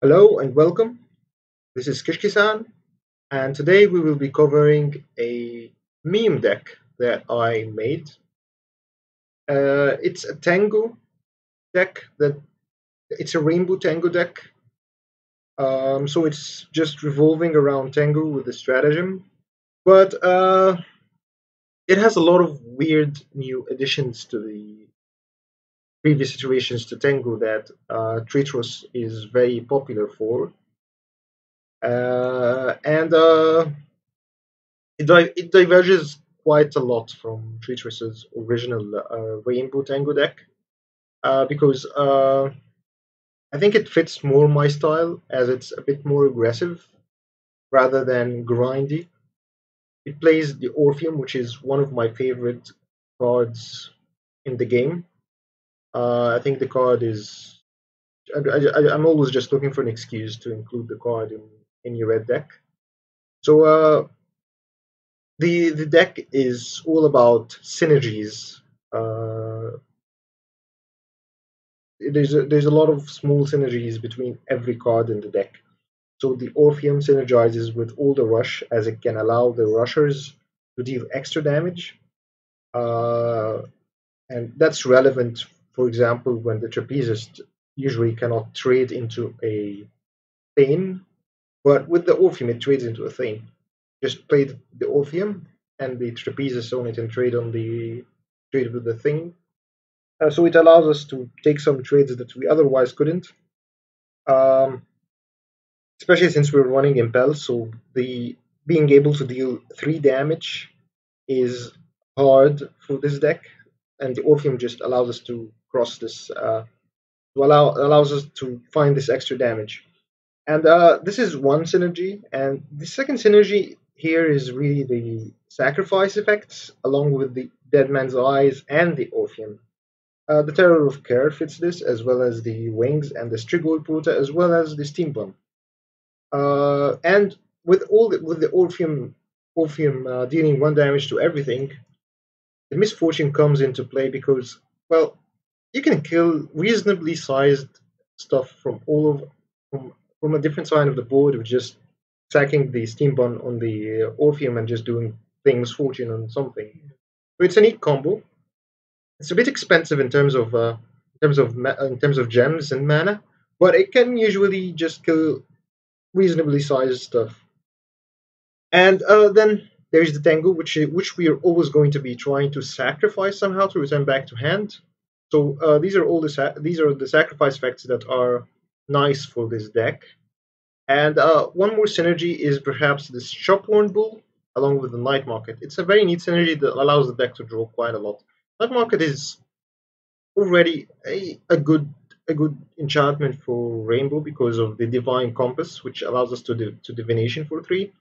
Hello and welcome. This is Kishkisan, and today we will be covering a meme deck that I made. It's a Tengu deck that it's a Rainbow Tengu deck. So it's just revolving around Tengu with the stratagem, but it has a lot of weird new additions to the previous iterations to Tengu that Tritros is very popular for. And it diverges quite a lot from Treacherous's original Rainbow Tango deck because I think it fits more my style as it's a bit more aggressive rather than grindy. It plays the Orpheum, which is one of my favorite cards in the game. I think the card is. I'm always just looking for an excuse to include the card in your red deck. So the deck is all about synergies. Uh, there's a lot of small synergies between every card in the deck. So the Orpheum synergizes with all the rush as it can allow the rushers to deal extra damage, uh, and that's relevant. For example, when the trapezist usually cannot trade into a Thane, but with the Orpheum it trades into a Thane. Just play the Orpheum and the trapezist on it and trade with the thing. So it allows us to take some trades that we otherwise couldn't, um, especially since we're running Impel. So the being able to deal 3 damage is hard for this deck, and the Orpheum just allows us to cross this, allows us to find this extra damage. And this is one synergy, and the second synergy here is really the sacrifice effects, along with the Dead Man's Eyes and the Orpheum. The Terror of Care fits this, as well as the Wings and the Strigoi Porta, as well as the Steam Bomb. And with the Orpheum dealing 1 damage to everything, the misfortune comes into play because, well, you can kill reasonably sized stuff from from a different side of the board with just sacking the Steam Bomb on the Orpheum and just doing things fortune on something. So it's a neat combo. It's a bit expensive in terms of gems and mana, but it can usually just kill reasonably sized stuff. And then there's the Tengu, which we are always going to be trying to sacrifice somehow to return back to hand. So these are the sacrifice effects that are nice for this deck. And one more synergy is perhaps this Shopworn Bull along with the Night Market. It's a very neat synergy that allows the deck to draw quite a lot. Night Market is already a good enchantment for Rainbow because of the Divine Compass, which allows us to divination for 3.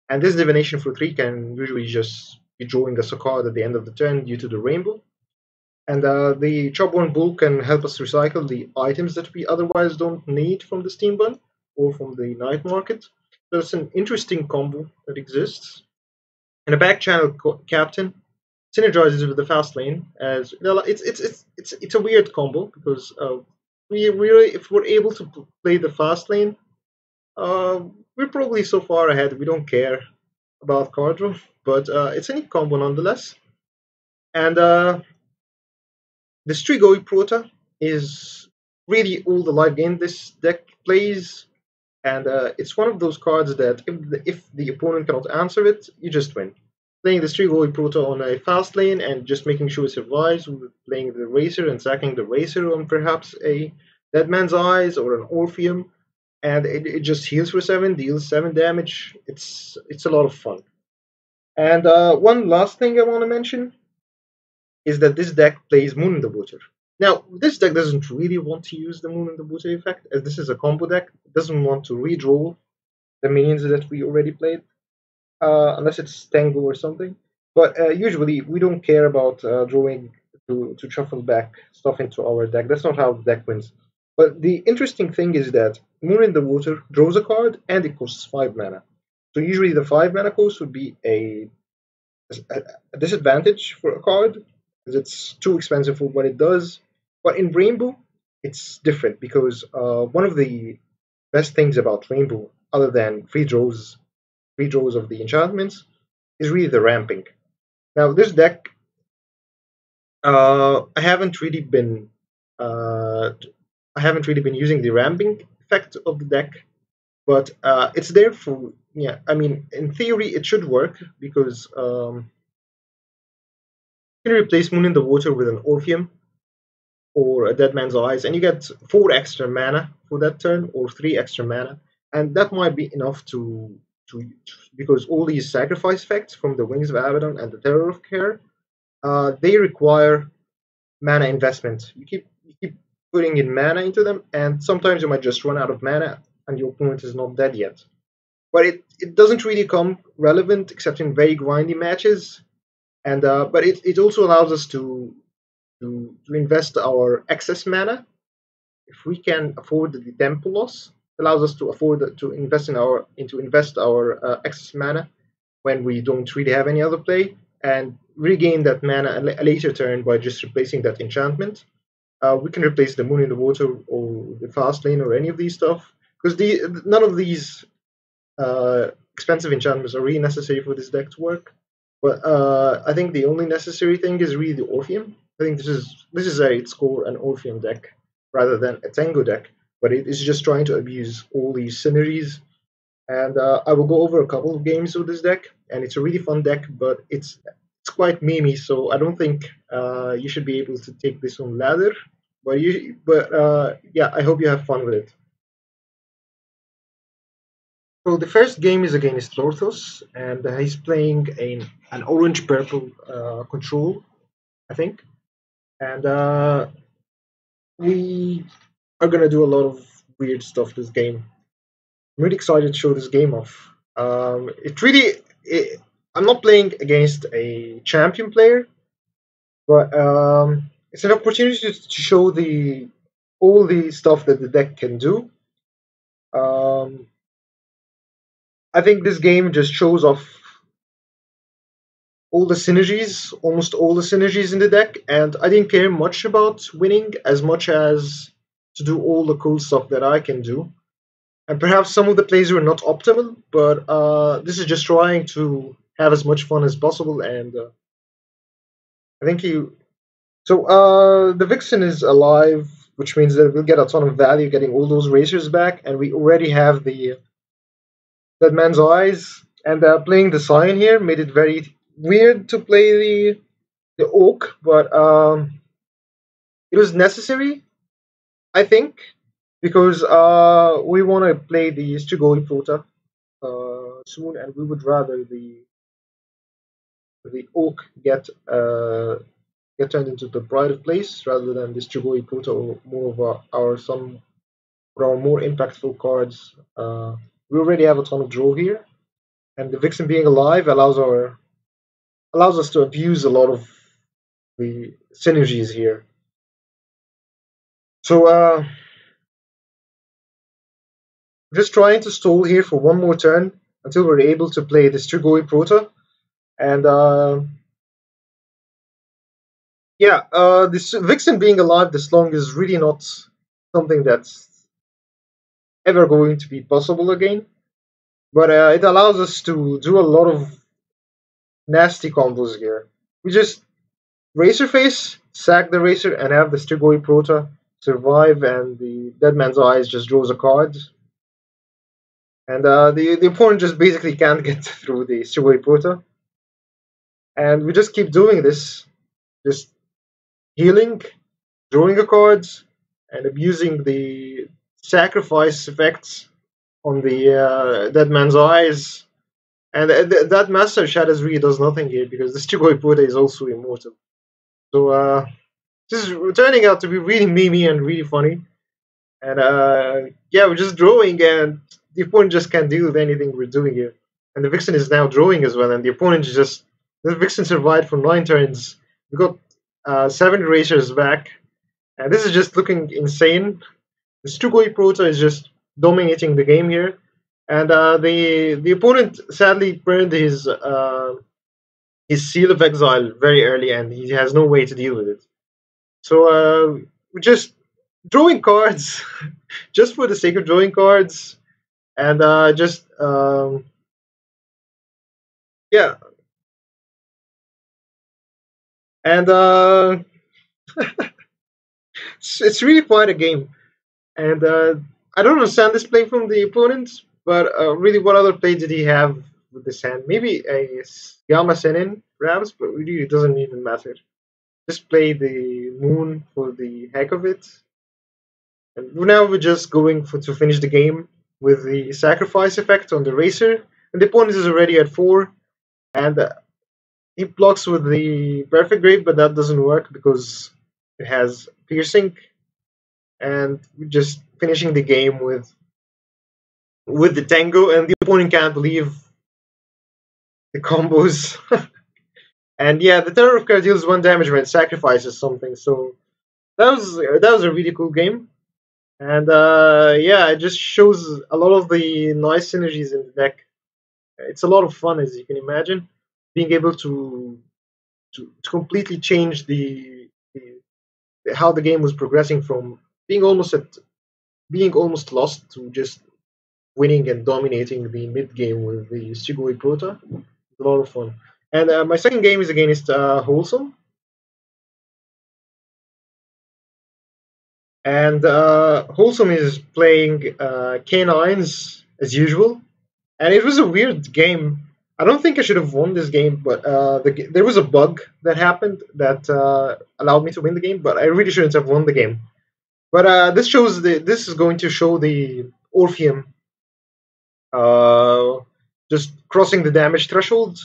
And this divination for 3 can usually just be drawing us a card at the end of the turn due to the Rainbow. And the Chopborn Bull can help us recycle the items that we otherwise don't need from the Steam Bun or from the Night Market. So it's an interesting combo that exists. And a back channel captain synergizes with the Fastlane as it's a weird combo because we really if we're able to play the Fastlane, we're probably so far ahead we don't care about card draw, but it's a neat combo nonetheless. And the Strigoi Prota is really all the live game this deck plays, and it's one of those cards that if the opponent cannot answer it, you just win. Playing the Strigoi Prota on a fast lane and just making sure it survives with playing the Racer and sacking the Racer on perhaps a Dead Man's Eyes or an Orpheum, and it just heals for 7, deals 7 damage. It's a lot of fun. And one last thing I want to mention is that this deck plays Moon in the Water. Now, this deck doesn't really want to use the Moon in the Water effect, as this is a combo deck. It doesn't want to redraw the minions that we already played, unless it's Tengu or something. But usually, we don't care about drawing to shuffle back stuff into our deck. That's not how the deck wins. But the interesting thing is that Moon in the Water draws a card and it costs 5 mana. So usually the 5 mana cost would be a disadvantage for a card because it's too expensive for what it does. But in Rainbow, it's different because one of the best things about Rainbow, other than free draws of the enchantments, is really the ramping. Now, this deck, I haven't really been, uh, I haven't really been using the ramping effect of the deck, but it's there for, yeah. I mean, in theory, it should work because you can replace Moon in the Water with an Orpheum or a Dead Man's Eyes, and you get 4 extra mana for that turn, or 3 extra mana, and that might be enough to because all these sacrifice effects from the Wings of Abaddon and the Terror of Care, they require mana investment. You keep putting in mana into them, and sometimes you might just run out of mana, and your opponent is not dead yet. But it doesn't really come relevant except in very grindy matches, and but it also allows us to invest our excess mana if we can afford the tempo loss. It allows us to afford to invest our excess mana when we don't really have any other play, and regain that mana a later turn by just replacing that enchantment. We can replace the Moon in the Water or the Fastlane or any of these stuff, because none of these expensive enchantments are really necessary for this deck to work. But I think the only necessary thing is really the Orpheum. I think this is at its core an Orpheum deck rather than a Tango deck, but it is just trying to abuse all these synergies. And I will go over a couple of games with this deck, and it's a really fun deck, but it's quite memey, so I don't think you should be able to take this on ladder. But yeah, I hope you have fun with it. So the first game is against Lorthos, and he's playing an orange purple control, I think. And we are gonna do a lot of weird stuff this game. I'm really excited to show this game off. I'm not playing against a champion player, but it's an opportunity to show the all the stuff that the deck can do. Um, I think this game just shows off almost all the synergies in the deck, and I didn't care much about winning as much as to do all the cool stuff that I can do. And perhaps some of the plays were not optimal, but this is just trying to have as much fun as possible. And I think you. So the Vixen is alive, which means that we'll get a ton of value getting all those racers back, and we already have the Dead Man's Eyes. And playing the Scion here made it very weird to play the Oak, but it was necessary, I think, because we want to play the Strigoi Prota soon, and we would rather the Oak get turned into the Pride of Place rather than the Strigoi Prota or more of our more impactful cards. We already have a ton of draw here, and the Vixen being alive allows us to abuse a lot of the synergies here. So just trying to stall here for one more turn until we're able to play the Strigoi Prota. And yeah, this Vixen being alive this long is really not something that's ever going to be possible again. But it allows us to do a lot of nasty combos here. We just Racer Face, sack the Racer, and have the Strigoi Prota survive, and the Dead Man's Eyes just draws a card. And the opponent just basically can't get through the Strigoi Prota. And we just keep doing this, just healing, drawing a card, and abusing the sacrifice effects on the Dead Man's Eyes. And that Master Shadows really does nothing here because the Strigoi Prota is also immortal. So this is turning out to be really memey and really funny. And yeah, we're just drawing, and the opponent just can't deal with anything we're doing here. And the Vixen is now drawing as well, and the opponent is just. The Vixen survived for 9 turns. We got 7 racers back, and this is just looking insane. The Strigoi Prota is just dominating the game here, and the opponent sadly burned his Seal of Exile very early, and he has no way to deal with it. So we just drawing cards just for the sake of drawing cards, and just yeah, and it's really quite a game. And I don't understand this play from the opponents, but really, what other play did he have with this hand? Maybe a Yama Senin, perhaps, but really, it doesn't even matter. Just play the moon for the heck of it. And now we're just going for to finish the game with the sacrifice effect on the racer. And the opponent is already at 4, and he blocks with the perfect grave, but that doesn't work because it has piercing. And we're just finishing the game with the Tengu, and the opponent can't believe the combos. And yeah, the Terror of card deals 1 damage when it sacrifices something. So that was a really cool game. And yeah, it just shows a lot of the nice synergies in the deck. It's a lot of fun, as you can imagine, being able to completely change how the game was progressing from being almost lost to just winning and dominating the mid game with the Sugoi Prota. It's a lot of fun. And my second game is against Wholesome. And Wholesome is playing K9s as usual. And it was a weird game. I don't think I should have won this game, but there was a bug that happened that allowed me to win the game, but I really shouldn't have won the game. But this is going to show the Orpheum uh, just crossing the damage threshold.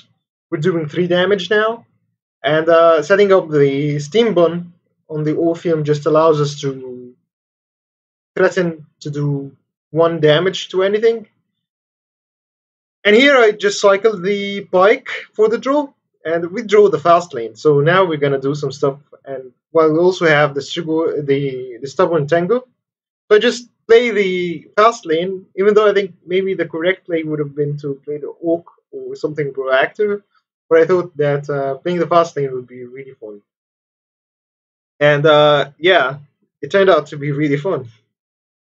We're doing 3 damage now, and setting up the Steam Bun on the Orpheum just allows us to threaten to do 1 damage to anything. And here I just cycled the Pike for the draw, and we draw the Fastlane. So now we're gonna do some stuff, and well, we also have the Stubborn Tango. So I just play the Fastlane, even though I think maybe the correct play would have been to play the Oak or something proactive. But I thought that playing the Fastlane would be really fun. And yeah, it turned out to be really fun.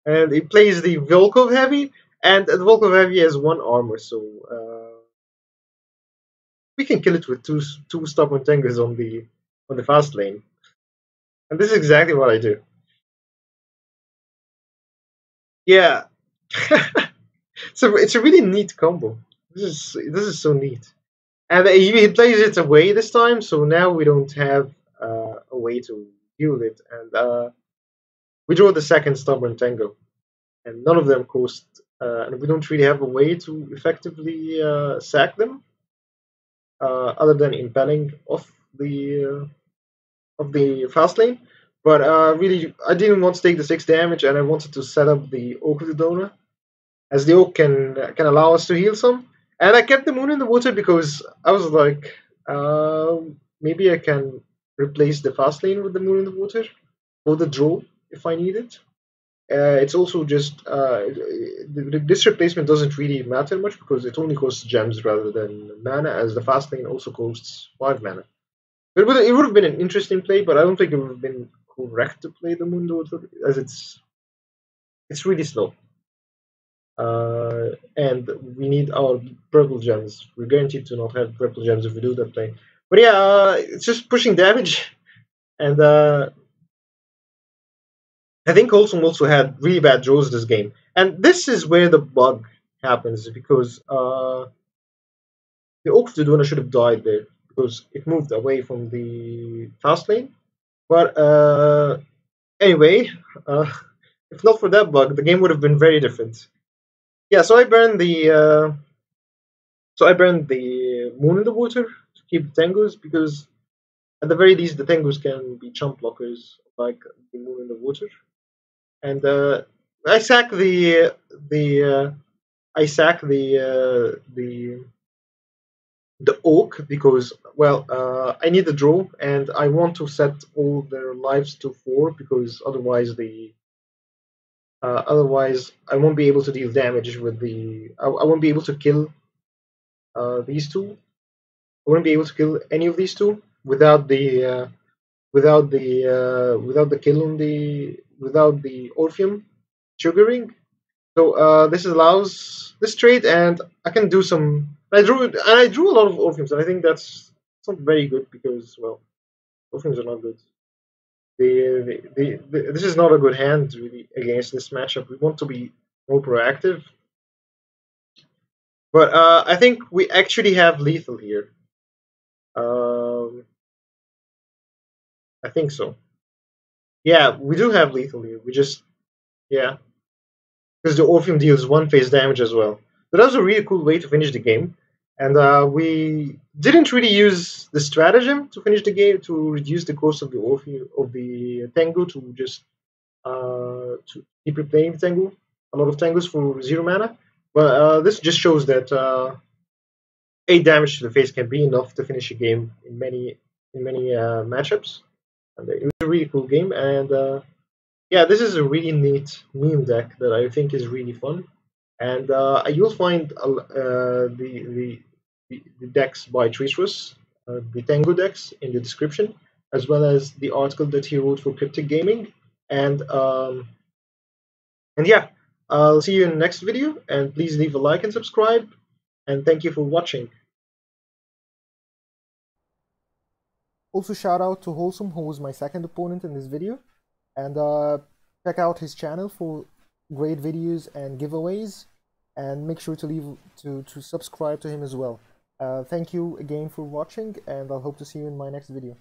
And it plays the Volkov Heavy, and the Volkov Heavy has 1 armor, so we can kill it with two stubborn Tengers on the fast lane. And this is exactly what I do. Yeah. So it's a really neat combo. This is so neat. And he plays it away this time, so now we don't have a way to deal with it. And we draw the second stubborn Tango, and none of them cost. And we don't really have a way to effectively sack them, other than impelling of the fast lane. But really, I didn't want to take the 6 damage, and I wanted to set up the Oak of the Donor, as the Oak can allow us to heal some. And I kept the Moon in the Water because I was like, maybe I can replace the fast lane with the Moon in the Water for the draw if I need it. It's also just this replacement doesn't really matter much because it only costs gems rather than mana, as the fast lane also costs 5 mana. It would have been an interesting play, but I don't think it would have been correct to play the Mundo, as it's really slow. And we need our purple gems. We're guaranteed to not have purple gems if we do that play. But yeah, it's just pushing damage, and I think Olsen also had really bad draws this game. And this is where the bug happens, because the Oak of the Duna should have died there because it moved away from the fast lane. But anyway, uh, if not for that bug, the game would have been very different. Yeah, so I burned the Moon in the Water to keep the Tengus, because at the very least the Tengus can be chump blockers like the Moon in the Water. And I sack the I sack the Oak because, well, I need the draw, and I want to set all their lives to 4, because otherwise I won't be able to deal damage with I won't be able to kill these two. I won't be able to kill any of these two without the kill on the without the Orpheum sugaring. So this allows this trade, and I can do some. I drew a lot of Orpheums, and I think that's not very good because, well, Orpheums are not good. This is not a good hand really against this matchup. We want to be more proactive, but I think we actually have lethal here. Um, I think so. Yeah, we do have lethal here. We just, yeah, because the Orpheum deals one phase damage as well. But that was a really cool way to finish the game, and we didn't really use the stratagem to finish the game to reduce the cost of the Orpheum of the Tengu to just to keep replaying Tengu, a lot of Tengus for 0 mana. But this just shows that 8 damage to the face can be enough to finish a game in many matchups. And it was a really cool game, and yeah, this is a really neat meme deck that I think is really fun. And you'll find the decks by Trisrus, the Tengu decks, in the description, as well as the article that he wrote for Kryptik Gaming. And and yeah, I'll see you in the next video, and please leave a like and subscribe, and thank you for watching. Also, shout out to Wholesome, who was my second opponent in this video, and check out his channel for great videos and giveaways, and make sure to subscribe to him as well. Thank you again for watching, and I'll hope to see you in my next video.